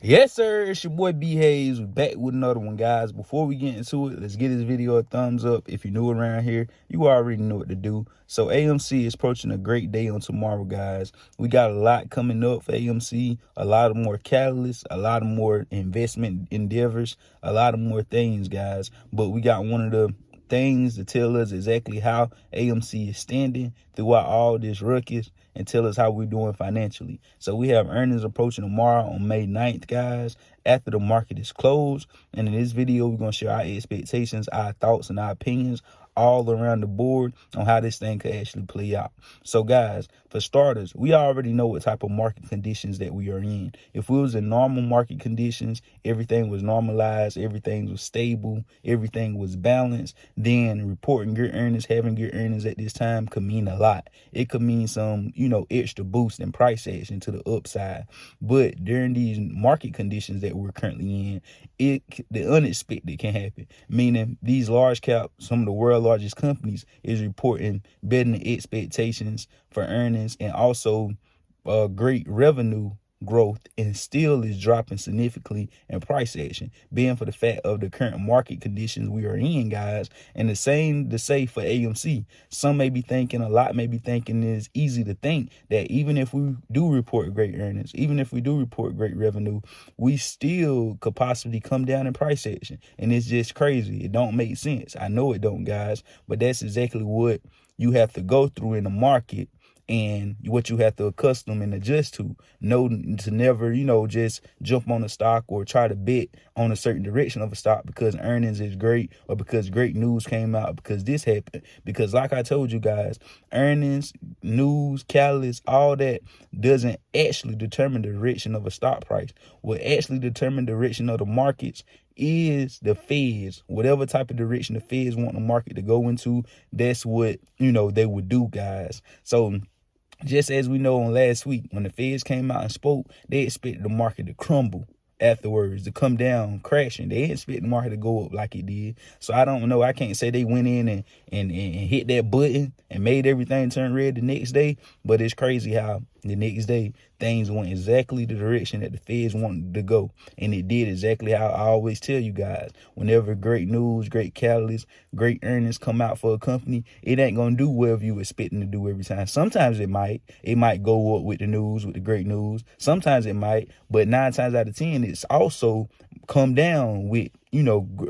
Yes, sir. It's your boy B Hayes. We're back with another one, guys. Before we get into it, let's give this video a thumbs up. If you're new around here, you already know what to do. So AMC is approaching a great day on tomorrow, guys. We got a lot coming up for AMC, a lot of more catalysts, a lot of more investment endeavors, a lot of more things, guys. But we got one of the things to tell us exactly how AMC is standing throughout all this ruckus and tell us how we're doing financially. So we have earnings approaching tomorrow on May 9th, guys, after the market is closed. And in this video, we're going to share our expectations, our thoughts, and our opinions all around the board on how this thing could actually play out. So guys, for starters, we already know what type of market conditions that we are in. If we was in normal market conditions, everything was normalized, everything was stable, everything was balanced, then reporting good earnings, having good earnings at this time could mean a lot. It could mean some, extra boost in price action to the upside. But during these market conditions that we're currently in, the unexpected can happen, meaning these large cap, some of the world largest companies is reporting better than expectations for earnings and also great revenue growth, and still is dropping significantly in price action, being for the fact of the current market conditions we are in, guys. And the same to say for AMC. Some may be thinking, a lot may be thinking, it's easy to think that even if we do report great earnings, even if we do report great revenue, we still could possibly come down in price action. And it's just crazy. It don't make sense. I know it don't, guys, but that's exactly what you have to go through in the market and what you have to accustom and adjust to. Know to never, just jump on a stock or try to bet on a certain direction of a stock because earnings is great or because great news came out, because this happened. Because like I told you guys, earnings, news, catalysts, all that doesn't actually determine the direction of a stock price. What actually determines the direction of the markets is the feds. Whatever type of direction the feds want the market to go into, that's what, they would do, guys. So just as we know on last week, when the feds came out and spoke, they expected the market to crumble afterwards, to come down crashing. They didn't expect the market to go up like it did. So I don't know. I can't say they went in and hit that button and made everything turn red the next day. But it's crazy how the next day things went exactly the direction that the feds wanted to go. And it did exactly how I always tell you guys. Whenever great news, great catalysts, great earnings come out for a company, it ain't going to do whatever you expecting to do every time. Sometimes it might. It might go up with the news, with the great news. Sometimes it might. But 9 times out of 10, it's also come down with,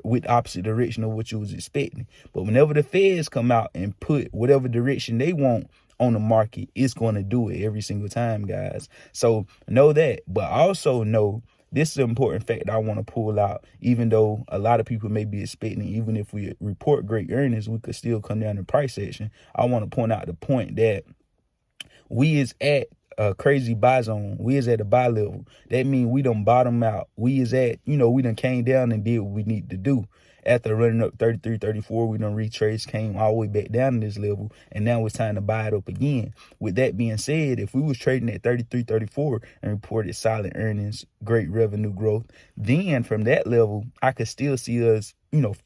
with opposite direction of what you was expecting. But whenever the feds come out and put whatever direction they want on the market, it's going to do it every single time, guys. So know that, but also know this is an important fact that I want to pull out. Even though a lot of people may be expecting, even if we report great earnings, we could still come down in price action. I want to point out the point that we is at a crazy buy zone. We is at a buy level. That means we done bottom out. We is at, we done came down and did what we need to do. After running up 33, 34, we done retraced, came all the way back down to this level, and now it's time to buy it up again. With that being said, if we was trading at 33, 34 and reported solid earnings, great revenue growth, then from that level, I could still see us,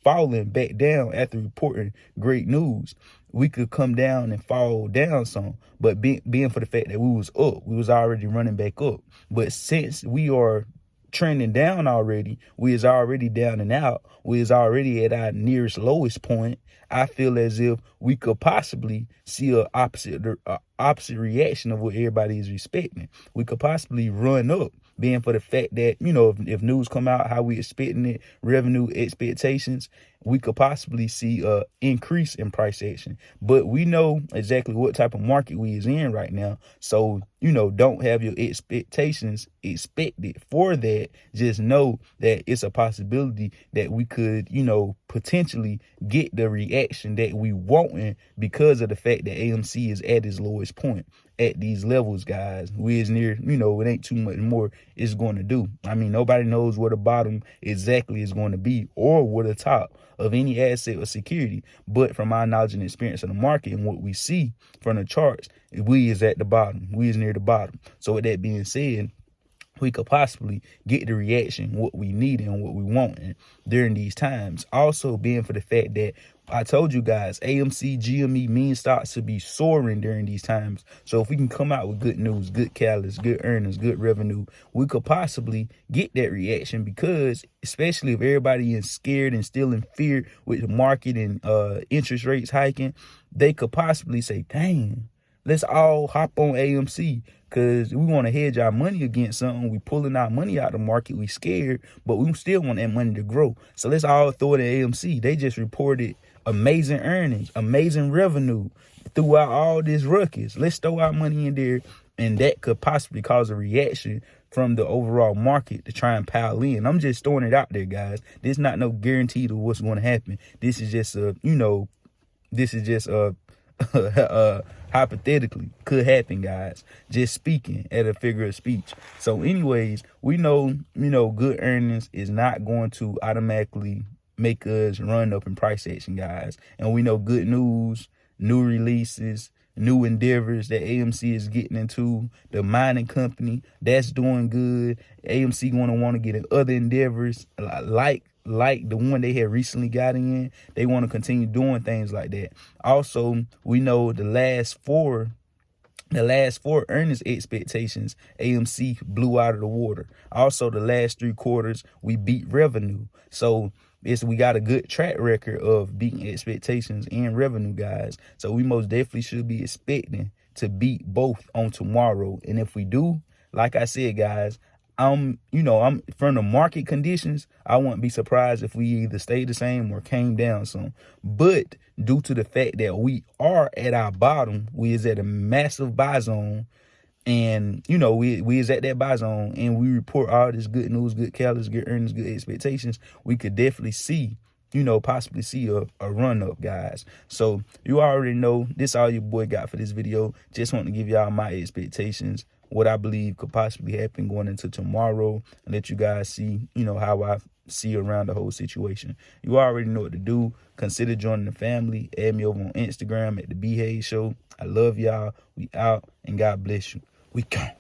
falling back down after reporting great news. We could come down and fall down some, but being for the fact that we was up, we was already running back up. But since we are trending down already, we is already down and out, we is already at our nearest lowest point, I feel as if we could possibly see a opposite reaction of what everybody is expecting. We could possibly run up, being for the fact that, if news come out how we expecting it, revenue expectations, we could possibly see a increase in price action. But we know exactly what type of market we is in right now. So, don't have your expectations expected for that. Just know that it's a possibility that we could, potentially get the reaction that we wanting because of the fact that AMC is at its lowest point at these levels, guys. We is near, it ain't too much more it's going to do. I mean, nobody knows where the bottom exactly is going to be or where the top of any asset or security. But from our knowledge and experience in the market and what we see from the charts, we is at the bottom. We is near the bottom. So with that being said, we could possibly get the reaction what we need and what we want during these times. Also being for the fact that I told you guys, AMC, GME, meme stocks to be soaring during these times. So if we can come out with good news, good catalysts, good earnings, good revenue, we could possibly get that reaction, because especially if everybody is scared and still in fear with the market and interest rates hiking, they could possibly say, dang, let's all hop on AMC, because we want to hedge our money against something. We pulling our money out of the market. We scared, but we still want that money to grow. So let's all throw it at AMC. They just reported amazing earnings, amazing revenue throughout all this ruckus. Let's throw our money in there, and that could possibly cause a reaction from the overall market to try and pile in. I'm just throwing it out there, guys. There's not no guarantee to what's going to happen. This is just hypothetically could happen, guys. Just speaking at a figure of speech. So anyways, we know, good earnings is not going to automatically make us run up in price action, guys. And we know good news, new releases, new endeavors that AMC is getting into, the mining company, that's doing good. AMC going to want to get in other endeavors like the one they had recently got in. They want to continue doing things like that. Also, we know the last four earnings expectations, AMC blew out of the water. Also, the last 3 quarters, we beat revenue. So we got a good track record of beating expectations and revenue, guys. So we most definitely should be expecting to beat both on tomorrow. And if we do, like I said, guys, I'm from the market conditions, I wouldn't be surprised if we either stayed the same or came down some. But due to the fact that we are at our bottom, we is at a massive buy zone, and we is at that buy zone, and we report all this good news, good catalysts, good earnings, good expectations, we could definitely see, possibly see a run up, guys. So you already know this all your boy got for this video. Just want to give y'all my expectations, what I believe could possibly happen going into tomorrow, and let you guys see, how I see around the whole situation. You already know what to do. Consider joining the family. Add me over on Instagram at The B Hayes Show. I love y'all. We out, and God bless you. We gone.